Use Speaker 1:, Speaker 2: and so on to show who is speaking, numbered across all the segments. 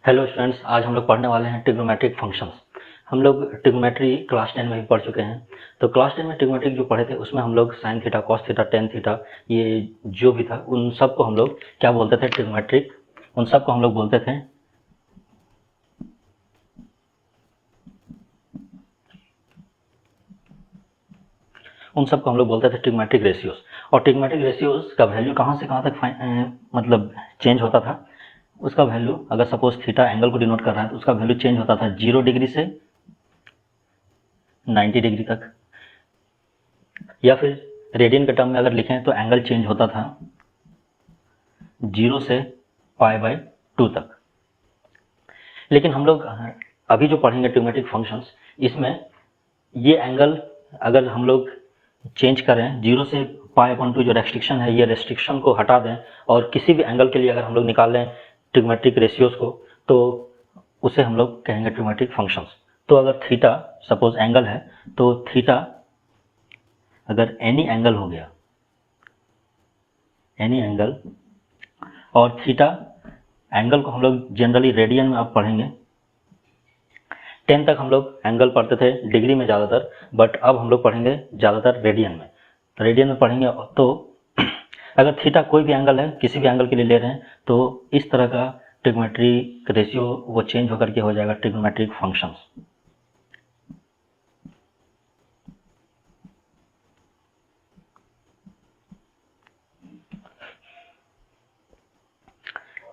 Speaker 1: Hello students, आज हम लोग पढ़ने वाले हैं ट्रिग्नोमेट्रिक फंक्शंस। हम लोग ट्रिग्नोमेट्री क्लास 10 में भी पढ़ चुके हैं। तो क्लास 10 में ट्रिग्नोमेट्रिक जो पढ़े थे उसमें हम लोग sign theta, cos theta, tan theta, ये जो भी था उन सब को हम लोग क्या बोलते थे? ट्रिग्नोमेट्रिक। उन सब को हम लोग बोलते थे ट्रिग्नोमेट्रिक रेशियोज। और ट्रिग्नोमेट्रिक रेशियोज का वैल्यू कहाँ से कहाँ तक मतलब चेंज होता था। उसका वैल्यू अगर सपोज थीटा एंगल को डिनोट कर रहा है तो उसका वैल्यू चेंज होता था 0 डिग्री से 90 डिग्री तक। या फिर रेडियन के टर्म में अगर लिखें तो एंगल चेंज होता था 0 से π/2 तक। लेकिन हम लोग अभी जो पढ़ेंगे ट्रिग्नोमेट्रिक फंक्शंस, इसमें ये एंगल अगर हम लोग चेंज करें 0 से π/2, जो रेस्ट्रिक्शन है ये रेस्ट्रिक्शन को हटा दें और किसी भी एंगल के लिए अगर हम लोग निकाल लें ट्रिग्नोमेट्रिक रेशियोज को, तो उसे हम लोग कहेंगे ट्रिग्नोमेट्रिक फंक्शंस। तो अगर थीटा सपोज एंगल है तो थीटा अगर एनी एंगल हो गया, एनी एंगल, और थीटा एंगल को हम लोग जनरली रेडियन में अब पढ़ेंगे। 10 तक हम लोग एंगल पढ़ते थे डिग्री में ज़्यादातर, बट अब हम लोग पढ़ेंगे ज़्यादातर रेडियन में। रेडियन में पढ़ेंगे तो अगर थीटा कोई भी एंगल है, किसी भी एंगल के लिए ले रहे हैं, तो इस तरह का ट्रिग्नोमेट्रिक रेशियो वो चेंज होकर के हो जाएगा ट्रिग्नोमेट्रिक फंक्शंस।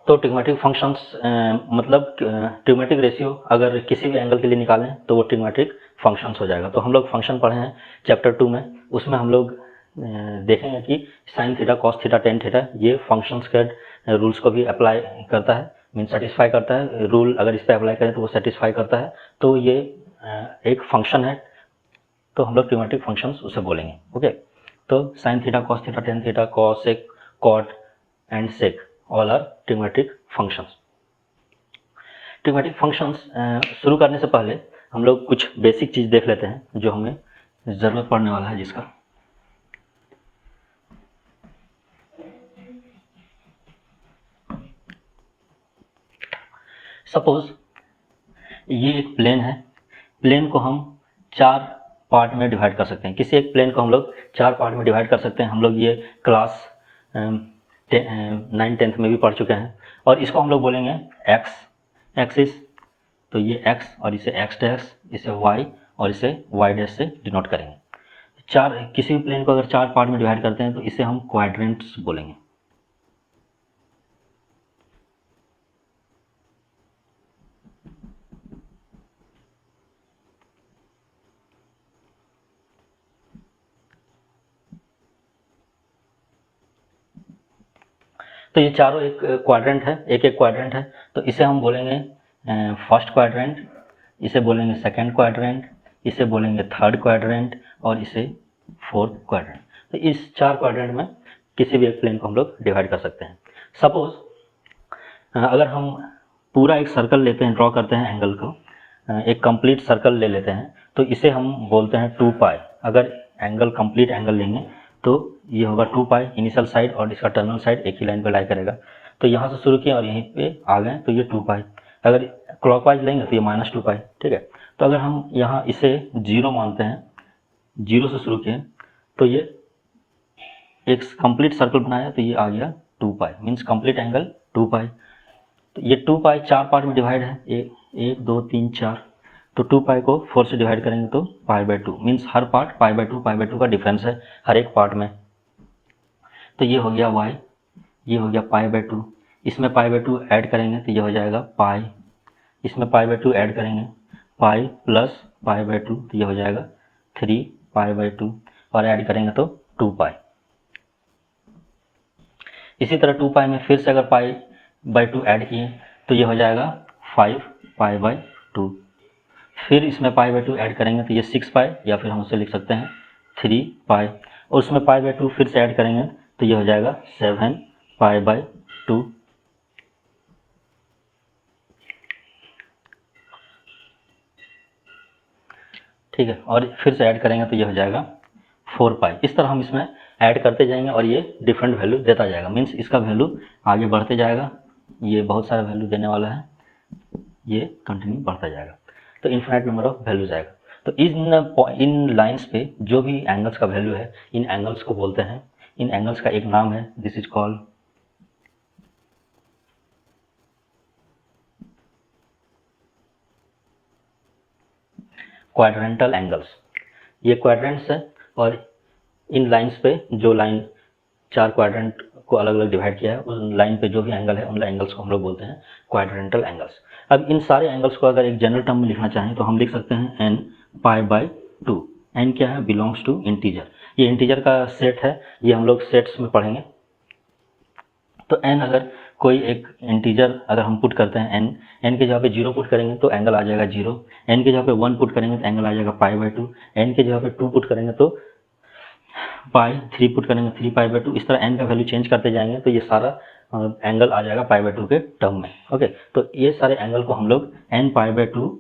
Speaker 1: तो ट्रिग्नोमेट्रिक फंक्शंस मतलब ट्रिग्नोमेट्रिक रेशियो अगर किसी भी एंगल के लिए निकालें तो वो ट्रिग्नोमेट्रिक फंक्शंस हो जाएगा। तो हम लोग फंक्शन पढ़े हैं चैप्टर 2 में, उसमें हम लोग देखेंगे कि sign theta, cos theta, tan theta ये फंक्शंस के रूल्स को भी अप्लाई करता है, मीन सेटिस्फाई करता है। रूल अगर इस पर अप्लाई करें तो वो सेटिस्फाई करता है। तो ये एक फंक्शन है, तो हम लोग ट्रिग्नोमेट्रिक फंक्शंस उसे बोलेंगे। ओके, तो sine theta, cos theta, tan theta, cos, sec, cot and sec all are trigonometric functions. Trigonometric functions शुरू करने से पहले हम लोग कुछ बेसिक चीज़ देख लेते हैं जो हमें ज़रूरत पड़ने वाला है जिसका। सपोज ये एक प्लेन है, प्लेन को हम 4 पार्ट में डिवाइड कर सकते हैं। किसी एक प्लेन को हम लोग 4 पार्ट में डिवाइड कर सकते हैं। हम लोग ये क्लास 9th में भी पढ़ चुके हैं। और इसको हम लोग बोलेंगे एक्स एक्सिस, तो ये एक्स और इसे एक्स डैश, इसे वाई और इसे वाई डैश से डिनोट करेंगे। किसी भी प्लेन को अगर 4 पार्ट में डिवाइड करते हैं तो इसे हम क्वाड्रेंट्स बोलेंगे। तो ये चारों एक क्वाड्रेंट है, एक एक क्वाड्रेंट है। तो इसे हम बोलेंगे फर्स्ट क्वाड्रेंट, इसे बोलेंगे सेकंड क्वाड्रेंट, इसे बोलेंगे थर्ड क्वाड्रेंट और इसे फोर्थ क्वाड्रेंट। तो इस 4 क्वाड्रेंट में किसी भी एक प्लेन को हम लोग डिवाइड कर सकते हैं। सपोज अगर हम पूरा एक सर्कल लेते हैं, ड्रॉ करते हैं एंगल को, एक कंप्लीट सर्कल ले लेते हैं, तो इसे हम बोलते हैं 2π। अगर एंगल कंप्लीट एंगल लेंगे तो ये होगा 2π इनिशियल साइड और इसका टर्मिनल साइड एक ही लाइन पे लाई करेगा। तो यहाँ से शुरू किया और यहीं पे आ गए तो ये 2π। अगर क्लॉकवाइज लेंगे तो ये -2π। ठीक है, तो अगर हम यहाँ इसे 0 मानते हैं, 0 से शुरू किए तो ये एक कंप्लीट सर्कल बनाया तो ये आ गया 2π, मीन्स कंप्लीट एंगल 2π। तो ये 2π 4 पार्ट में डिवाइड है, 1 2 3 4। तो 2π को 4 से डिवाइड करेंगे तो π/2, मीन्स हर पार्ट π/2 का डिफरेंस है हर एक पार्ट में। तो ये हो गया y, ये हो गया π/2। इसमें π/2 ऐड करेंगे तो ये हो जाएगा पाई, इसमें π/2 ऐड करेंगे पाई प्लस π/2 तो ये हो जाएगा 3π/2 और ऐड करेंगे तो 2π। इसी तरह 2π में फिर से अगर π/2 ऐड किए तो ये हो जाएगा 5π/2। फिर इसमें π/2 ऐड करेंगे तो ये 6π, या फिर हम उसे लिख सकते हैं 3π। और उसमें π/2 फिर से ऐड करेंगे तो ये हो जाएगा 7π/2। ठीक है, और फिर से ऐड करेंगे तो ये हो जाएगा 4π। इस तरह हम इसमें ऐड करते जाएंगे और ये डिफरेंट वैल्यू देता जाएगा, मीन्स इसका वैल्यू आगे बढ़ते जाएगा। ये बहुत सारा वैल्यू देने वाला है ये कंटिन्यू बढ़ता जाएगा, तो इन्फिनाइट नंबर ऑफ वैल्यूज आएगा। तो इन लाइंस पे जो भी एंगल्स का वैल्यू है, इन एंगल्स को बोलते हैं, इन एंगल्स का एक नाम है, this is called quadrantal angles. ये क्वाड्रेंट्स है, और इन लाइंस पे जो लाइन 4 क्वाड्रेंट को अलग अलग डिवाइड किया है, उन लाइन पे जो भी एंगल है उन एंगल्स को हम लोग बोलते हैं क्वाड्रेंटल एंगल्स। अब इन सारे एंगल्स को अगर एक जनरल टर्म में लिखना चाहें तो हम लिख सकते हैं n π/2। n क्या है? Belongs to integer. ये इंटीजर का सेट है, ये हम लोग सेट्स में पढ़ेंगे। तो n अगर कोई एक इंटीजर अगर हम पुट करते हैं n के जगह पे 0 पुट करेंगे तो एंगल आ जाएगा 0, n के जगह पे 1 पुट करेंगे तो एंगल आ जाएगा π/2, n के जगह पे 2 पुट करेंगे तो पाई, 3 पुट करेंगे 3π/2। इस तरह n का वैल्यू चेंज करते जाएंगे तो ये सारा एंगल आ जाएगा π/2 के टर्म में। ओके, तो ये सारे एंगल को हम लोग n π/2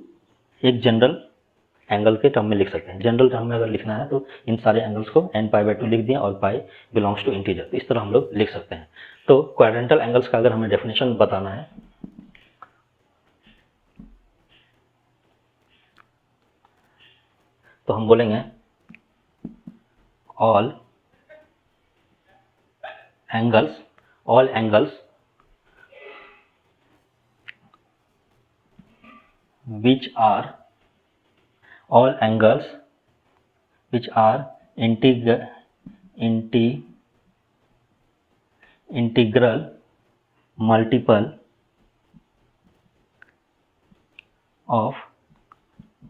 Speaker 1: एक जनरल एंगल के टर्म में लिख सकते हैं। जनरल टर्म में अगर लिखना है तो इन सारे एंगल्स को n π/2 लिख दिए और पाई बिलोंग्स टू इंटीजर, तो इस तरह हम लोग लिख सकते हैं। तो क्वाड्रेंटल एंगल्स का अगर हमें डेफिनेशन बताना है तो हम बोलेंगे all angles which are integral multiple of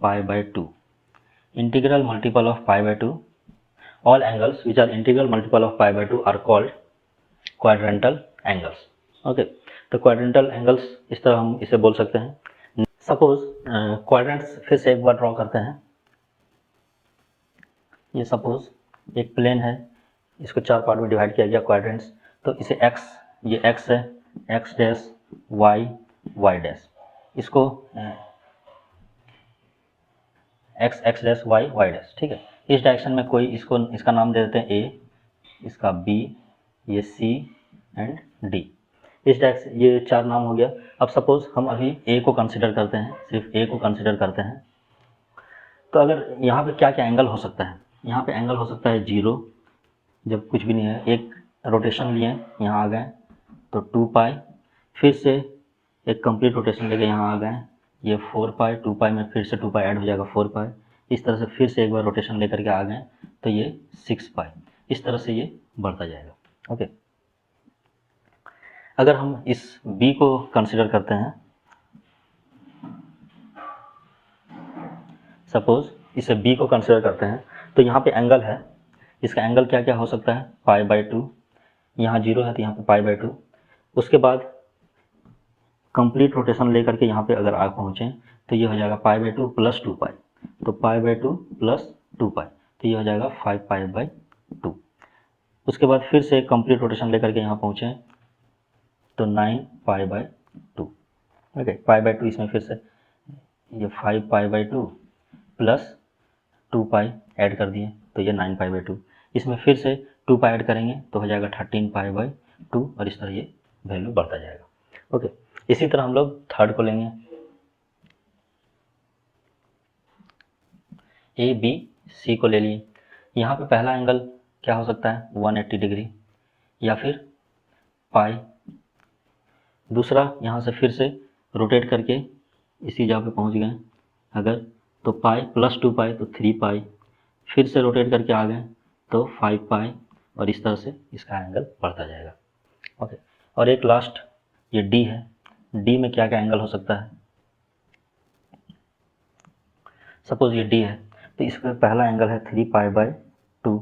Speaker 1: π/2। integral multiple of π/2, all angles which are integral multiple of π/2 are called quadrantal angles। Okay, तो क्वाड्रेंटल एंगल्स इस तरह हम इसे बोल सकते हैं। सपोज क्वाड्रेंट्स फिर से एक बार ड्रॉ करते हैं। ये सपोज एक प्लेन है, इसको 4 पार्ट में डिवाइड किया गया क्वाड्रेंट्स। तो इसे x, ये x है, x dash, y, y dash, इसको x, x dash, y, y dash, ठीक है। इस डायरेक्शन में कोई इसका नाम दे देते हैं a, इसका b, ये c एंड d। इस डायरेक्शन, ये 4 नाम हो गया। अब सपोज हम अभी a को कंसिडर करते हैं, सिर्फ a को कंसिडर करते हैं। तो अगर यहाँ पे क्या क्या एंगल हो सकता है? यहाँ पे एंगल हो सकता है 0, जब कुछ भी नहीं है, एक रोटेशन लिए यहाँ आ गए तो 2π, फिर से एक कंप्लीट रोटेशन लेके यहाँ आ गए, ये 4π, 2π में फिर से 2π ऐड हो जाएगा 4π, इस तरह से फिर से एक बार रोटेशन लेकर के आ गए तो ये 6π, इस तरह से ये बढ़ता जाएगा। ओके, अगर हम इस b को कंसिडर करते हैं, सपोज इसे b को कंसिडर करते हैं, तो यहाँ पे एंगल है, इसका एंगल क्या क्या हो सकता है? π/2, यहाँ 0 है तो यहाँ पे π/2। उसके बाद कंप्लीट रोटेशन लेकर के यहाँ पे अगर आ पहुँचे तो ये हो जाएगा π/2 प्लस 2π, तो π/2 प्लस 2π, तो ये हो जाएगा 5π/2। उसके बाद फिर से कंप्लीट रोटेशन लेकर के यहाँ पहुँचे तो 9π/2। ओके, π/2 इसमें फिर से ये 5π/2 प्लस 2π ऐड कर दिए तो ये 9π/2, इसमें फिर से 2π ऐड करेंगे तो हो जाएगा 13π/2, और इस तरह ये वैल्यू बढ़ता जाएगा। ओके, इसी तरह हम लोग थर्ड को लेंगे, ए बी सी को ले लिए। यहाँ पे पहला एंगल क्या हो सकता है? 180 डिग्री या फिर पाई। दूसरा यहाँ से फिर से रोटेट करके इसी जगह पे पहुँच गए अगर, तो पाई प्लस 2π तो 3π, फिर से रोटेट करके आ गए तो 5π, और इस तरह से इसका एंगल बढ़ता जाएगा। ओके, और एक लास्ट ये डी है, डी में क्या क्या एंगल हो सकता है? सपोज ये डी है तो इसमें पहला एंगल है 3π/2,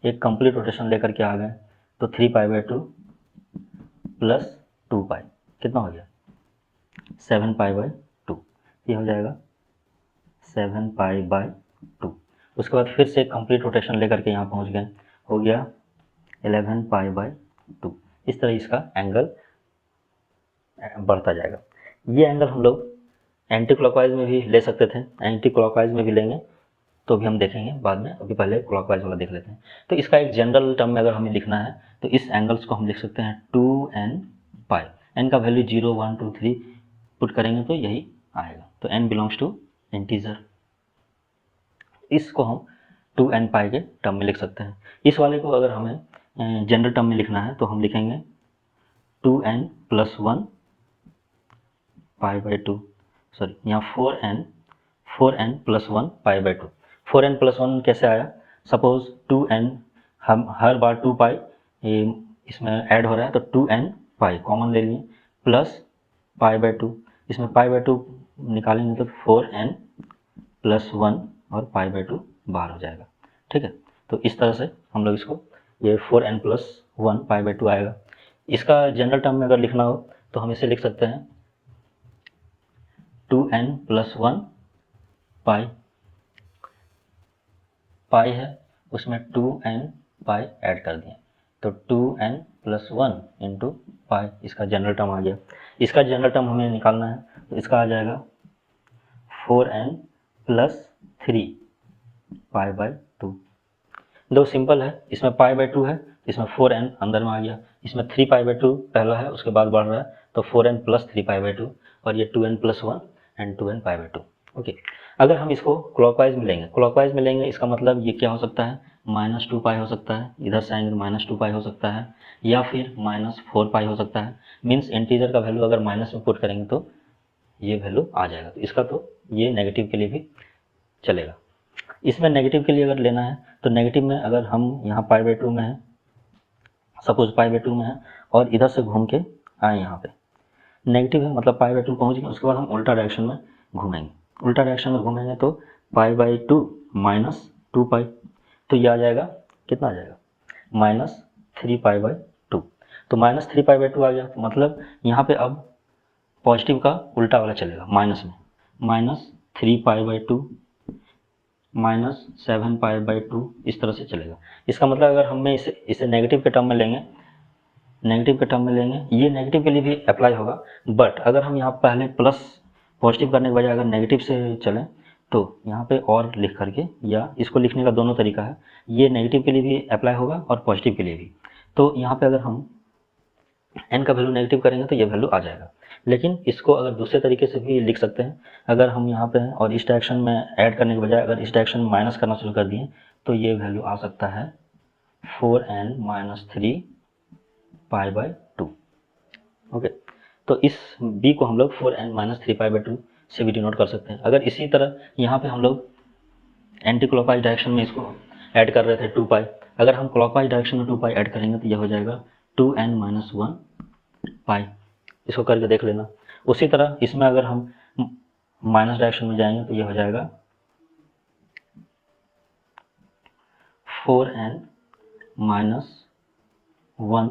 Speaker 1: एक कंप्लीट रोटेशन लेकर के आ गए तो 3π/2 प्लस 2π, कितना हो गया? 7π/2, ये हो जाएगा 7π/2। उसके बाद फिर से कंप्लीट रोटेशन लेकर के यहाँ पहुँच गए, हो गया 11π/2। इस तरह इसका एंगल बढ़ता जाएगा। ये एंगल हम लोग एंटी क्लॉकवाइज में भी ले सकते थे, एंटी क्लॉकवाइज में भी लेंगे तो भी हम देखेंगे बाद में, अभी पहले क्लॉकवाइज वाला देख लेते हैं। तो इसका एक जनरल टर्म में अगर हमें लिखना है तो इस एंगल्स को हम लिख सकते हैं 2nπ। n का वैल्यू 0, 1, 2, 3 पुट करेंगे तो यही आएगा। तो n बिलोंग्स टू इंटीजर। इसको हम 2n पाई के टर्म में लिख सकते हैं। इस वाले को अगर हमें जनरल टर्म में लिखना है तो हम लिखेंगे 2n plus 1 pi by 2, sorry यहाँ 4n plus 1 pi by 2। 4n plus 1 कैसे आया? सपोज 2n, हम हर बार 2 पाई इसमें ऐड हो रहा है तो 2n पाई कॉमन ले लिए प्लस पाई बाई 2, इसमें पाई बाई 2 निकालेंगे तो 4n प्लस 1 और पाई बाई 2 बाहर हो जाएगा। ठीक है, तो इस तरह से हम लोग इसको, ये 4n प्लस 1 पाई बाई 2 आएगा। इसका जनरल टर्म में अगर लिखना हो तो हम इसे लिख सकते हैं 2n प्लस 1 पाई, पाई है उसमें 2n पाई ऐड कर दिए तो 2n प्लस 1 इंटू पाई, इसका जनरल टर्म आ गया। इसका जनरल टर्म हमें निकालना है तो इसका आ जाएगा 4n प्लस 3 पाई बाई 2। दो सिंपल है, इसमें पाई बाई 2 है, इसमें 4n अंदर में आ गया, इसमें 3 पाई बाई 2 पहला है उसके बाद बढ़ रहा है तो 4n प्लस 3 पाई बाई 2 और ये 2n plus 1 and 2n pi by 2। Okay, अगर हम इसको क्लॉकवाइज में लेंगे, क्लॉकवाइज में लेंगे इसका मतलब ये क्या हो सकता है, -2 पाई हो सकता है, इधर से आएंगे तो -2 पाई हो सकता है, या फिर -4 पाई हो सकता है। मीन्स इंटीजर का वैल्यू अगर माइनस में पुट करेंगे तो ये वैल्यू आ जाएगा। तो इसका तो ये नेगेटिव के लिए भी चलेगा। इसमें नेगेटिव के लिए अगर लेना है तो नेगेटिव में अगर हम यहाँ पाई बाई 2 में है, सपोज पाई बाई 2 में है और इधर से घूम के आए यहाँ पे, नेगेटिव है मतलब पाई बाई 2 पहुँच गए, उसके बाद हम उल्टा डायरेक्शन में घूमेंगे, उल्टा डायरेक्शन में घूमेंगे तो पाई बाई 2 माइनस 2 पाई, तो ये आ जाएगा, कितना आ जाएगा, -3 पाई बाई 2। तो -3 पाई बाई 2 आ गया, मतलब यहाँ पे अब पॉजिटिव का उल्टा वाला चलेगा, माइनस में, -3 पाई बाई 2 -7 पाई बाई 2, इस तरह से चलेगा। इसका मतलब अगर हमें इसे नेगेटिव के टर्म में लेंगे, नेगेटिव के टर्म में लेंगे, ये नेगेटिव के लिए भी अप्लाई होगा, बट अगर हम यहाँ पहले प्लस पॉजिटिव करने के बजाय अगर नेगेटिव से चलें तो यहाँ पे और लिख करके, या इसको लिखने का दोनों तरीका है, ये नेगेटिव के लिए भी अप्लाई होगा और पॉजिटिव के लिए भी। तो यहाँ पे अगर हम n का वैल्यू नेगेटिव करेंगे तो ये वैल्यू आ जाएगा। लेकिन इसको अगर दूसरे तरीके से भी लिख सकते हैं, अगर हम यहाँ पे हैं और इस डायरेक्शन में ऐड करने के बजाय अगर इस डायरेक्शन में माइनस करना शुरू कर दिए तो ये वैल्यू आ सकता है 4n minus 3 pi by 2। Okay, तो इस b को हम लोग 4n माइनस 3 पाई बाई 2 से भी डिनोट कर सकते हैं। अगर इसी तरह यहाँ पे हम लोग एंटी क्लॉकवाइज डायरेक्शन में इसको ऐड कर रहे थे 2 पाई, अगर हम क्लॉकवाइज डायरेक्शन में 2 पाई ऐड करेंगे तो यह हो जाएगा 2n माइनस 1 पाई। इसको करके देख लेना। उसी तरह इसमें अगर हम माइनस डायरेक्शन में जाएंगे तो ये हो जाएगा 4n माइनस 1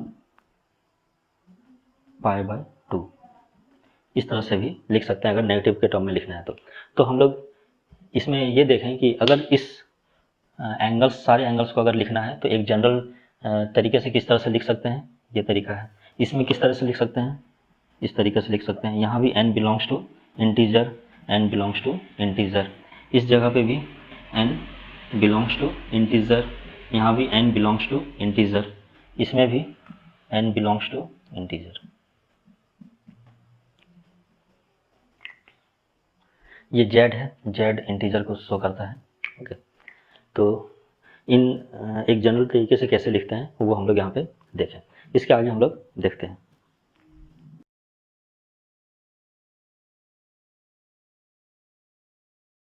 Speaker 1: पाई बाई 2। इस तरह से भी लिख सकते हैं अगर नेगेटिव के टर्म में लिखना है तो हम लोग इसमें ये देखें कि अगर इस एंगल्स, सारे एंगल्स को अगर लिखना है तो एक जनरल तरीके से किस तरह से लिख सकते हैं, ये तरीका है। इसमें किस तरह से लिख सकते हैं, इस तरीके से लिख सकते हैं। यहाँ भी n belongs to integer, n belongs to integer, इस जगह पे भी n बिलोंग्स टू इंटीजर, यहाँ भी n बिलोंग्स टू इंटीजर, इसमें भी n बिलोंग्स टू इंटीजर। ये z है, z इंटीजर को शो करता है। ओके, तो इन एक जनरल तरीके से कैसे लिखते हैं वो हम लोग यहाँ पे देखें, इसके आगे हम लोग देखते हैं।